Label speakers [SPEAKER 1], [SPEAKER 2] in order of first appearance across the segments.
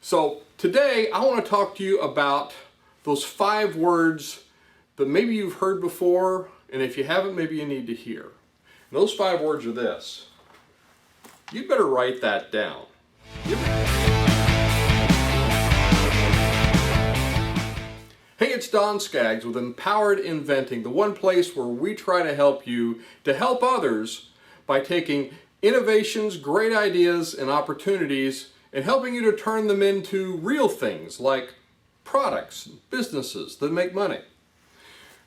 [SPEAKER 1] So today I want to talk to you about those 5 words that maybe you've heard before, and if you haven't, maybe you need to hear. And those 5 words are this. You better write that down. Hey, it's Don Skaggs with Empowered Inventing, the one place where we try to help you to help others by taking innovations, great ideas, and opportunities and helping you to turn them into real things like products, businesses that make money.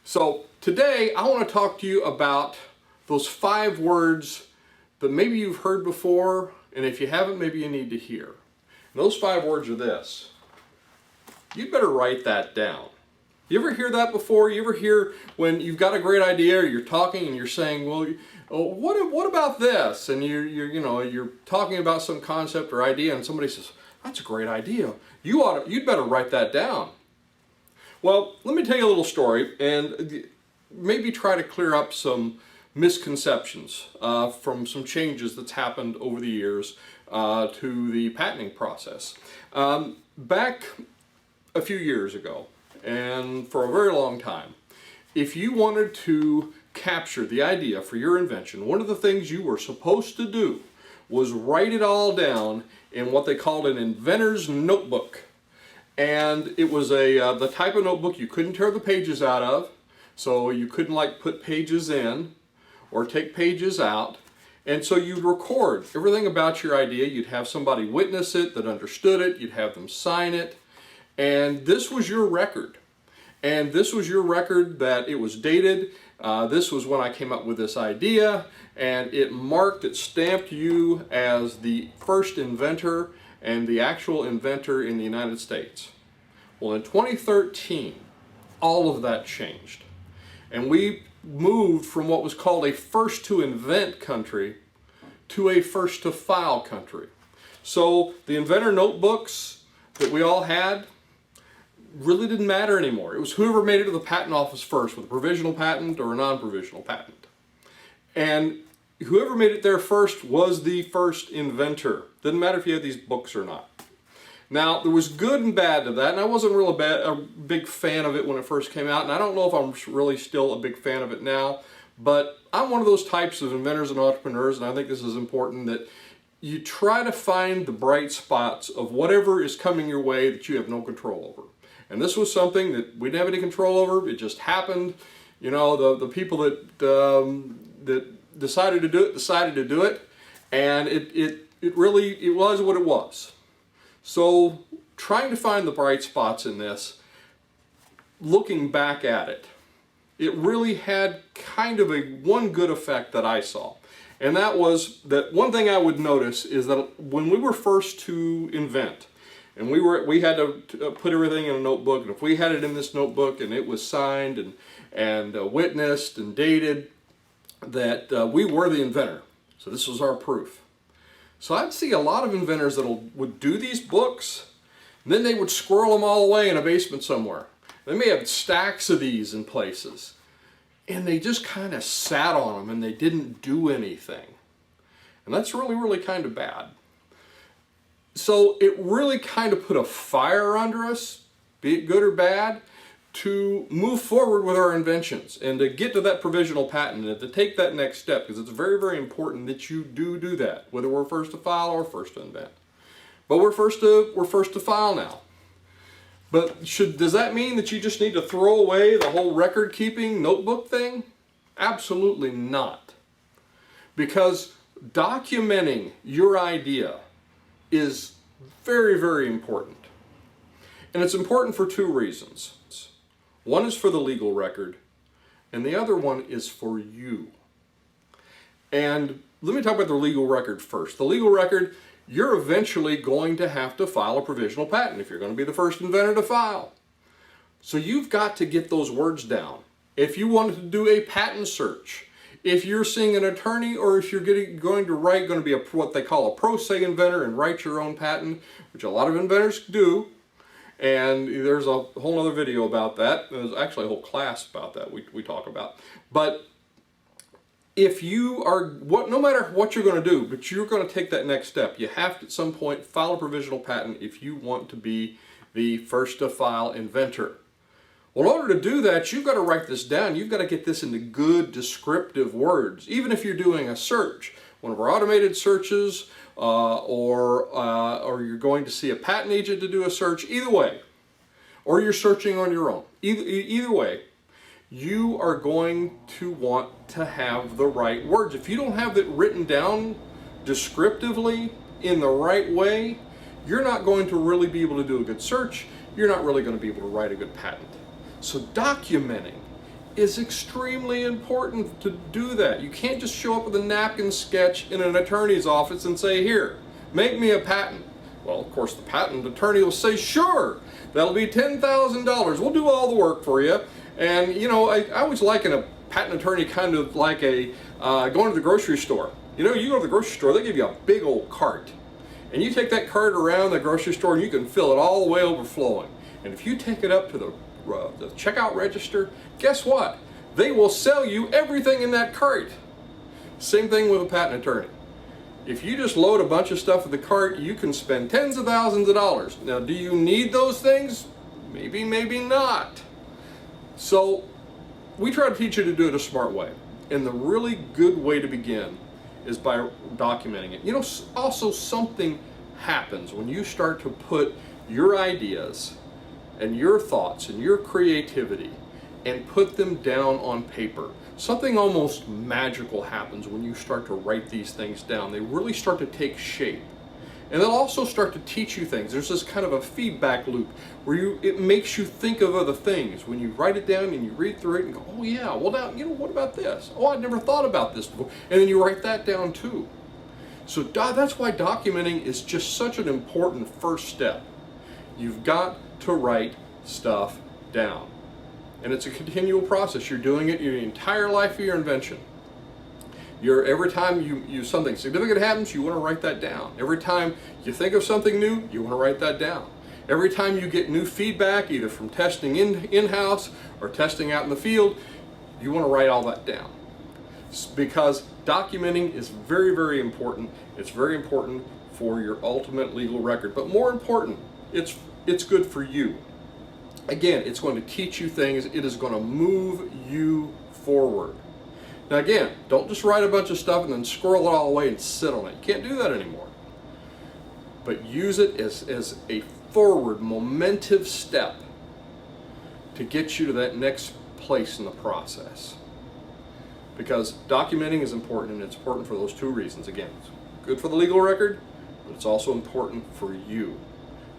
[SPEAKER 1] So today I want to talk to you about those 5 words that maybe you've heard before, and if you haven't, maybe you need to hear. And those 5 words are this. You better write that down. You ever hear that before? You ever hear when you've got a great idea, or you're talking and you're saying, well, what about this? And you're talking about some concept or idea, and somebody says, that's a great idea. You'd better write that down. Well, let me tell you a little story and maybe try to clear up some misconceptions from some changes that's happened over the years to the patenting process. Back a few years ago, and for a very long time, if you wanted to capture the idea for your invention, one of the things you were supposed to do was write it all down in what they called an inventor's notebook. And it was the type of notebook you couldn't tear the pages out of, so you couldn't like put pages in or take pages out. And so you'd record everything about your idea. You'd have somebody witness it that understood it. You'd have them sign it. And this was your record. And this was your record that it was dated. This was when I came up with this idea, and it stamped you as the first inventor and the actual inventor in the United States. Well, in 2013, all of that changed. And we moved from what was called a first to invent country to a first to file country. So the inventor notebooks that we all had really didn't matter anymore. It was whoever made it to the patent office first with a provisional patent or a non-provisional patent. And whoever made it there first was the first inventor. Didn't matter if you had these books or not. Now, there was good and bad to that, and I wasn't really a big fan of it when it first came out, and I don't know if I'm really still a big fan of it now, but I'm one of those types of inventors and entrepreneurs, and I think this is important, that you try to find the bright spots of whatever is coming your way that you have no control over. And this was something that we didn't have any control over. It just happened. You know, the people that decided to do it, and it was what it was. So trying to find the bright spots in this, looking back at it, it really had kind of one good effect that I saw. And that was that one thing I would notice is that when we were first to invent, and we had to put everything in a notebook, and if we had it in this notebook and it was signed and witnessed and dated, that we were the inventor. So this was our proof. So I'd see a lot of inventors that would do these books, and then they would squirrel them all away in a basement somewhere. They may have stacks of these in places, and they just kind of sat on them and they didn't do anything. And that's really, really kind of bad. So it really kind of put a fire under us, be it good or bad, to move forward with our inventions and to get to that provisional patent and to take that next step, because it's very, very important that you do that, whether we're first to file or first to invent. But we're first to file now. But does that mean that you just need to throw away the whole record-keeping notebook thing? Absolutely not. Because documenting your idea is very, very important. And it's important for 2 reasons. One is for the legal record, and the other one is for you. And let me talk about the legal record first. The legal record, you're eventually going to have to file a provisional patent if you're going to be the first inventor to file. So you've got to get those words down. If you wanted to do a patent search, if you're seeing an attorney, or if you're going to be what they call a pro se inventor and write your own patent, which a lot of inventors do, and there's a whole other video about that. There's actually a whole class about that we talk about. But if you are, no matter what you're going to do, but you're going to take that next step, you have to at some point file a provisional patent if you want to be the first to file inventor. Well, in order to do that, you've got to write this down. You've got to get this into good descriptive words. Even if you're doing a search, one of our automated searches, or you're going to see a patent agent to do a search, either way, or you're searching on your own, either way, you are going to want to have the right words. If you don't have it written down descriptively in the right way, you're not going to really be able to do a good search. You're not really going to be able to write a good patent. So documenting is extremely important to do that. You can't just show up with a napkin sketch in an attorney's office and say, here, make me a patent. Well, of course, the patent attorney will say, sure, that'll be $10,000. We'll do all the work for you. And, you know, I always liken a patent attorney kind of like a going to the grocery store. You know, you go to the grocery store, they give you a big old cart. And you take that cart around the grocery store and you can fill it all the way overflowing. And if you take it up to the checkout register, guess what? They will sell you everything in that cart. Same thing with a patent attorney. If you just load a bunch of stuff in the cart, you can spend tens of thousands of dollars. Now, do you need those things? Maybe, maybe not. So we try to teach you to do it a smart way. And the really good way to begin is by documenting it. You know, also something happens when you start to put your ideas and your thoughts and your creativity and put them down on paper. Something almost magical happens when you start to write these things down. They really start to take shape. And they'll also start to teach you things. There's this kind of a feedback loop where it makes you think of other things. When you write it down and you read through it and go, oh yeah, well now, you know, what about this? Oh, I'd never thought about this before. And then you write that down too. So that's why documenting is just such an important first step. You've got to write stuff down. And it's a continual process. You're doing it your entire life of your invention. Every time something significant happens, you want to write that down. Every time you think of something new, you want to write that down. Every time you get new feedback, either from testing in-house or testing out in the field, you want to write all that down. Because documenting is very, very important. It's very important for your ultimate legal record. But more important, it's good for you. Again, it's going to teach you things. It is going to move you forward. Now again, don't just write a bunch of stuff and then squirrel it all away and sit on it. You can't do that anymore. But use it as a forward, momentous step to get you to that next place in the process. Because documenting is important, and it's important for those two reasons. Again, it's good for the legal record, but it's also important for you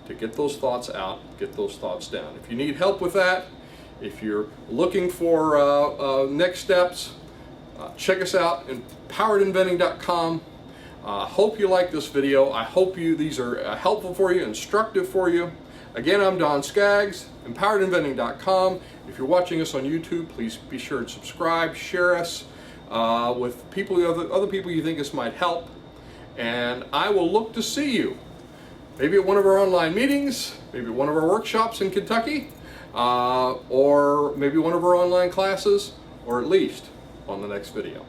[SPEAKER 1] to get those thoughts out, get those thoughts down. If you need help with that, if you're looking for next steps, check us out at empoweredinventing.com. Hope you like this video. I hope these are helpful for you, instructive for you. Again, I'm Don Skaggs, empoweredinventing.com. If you're watching us on YouTube, please be sure to subscribe, share us with other people you think this might help. And I will look to see you, maybe at one of our online meetings, maybe at one of our workshops in Kentucky, or maybe one of our online classes, or at least on the next video.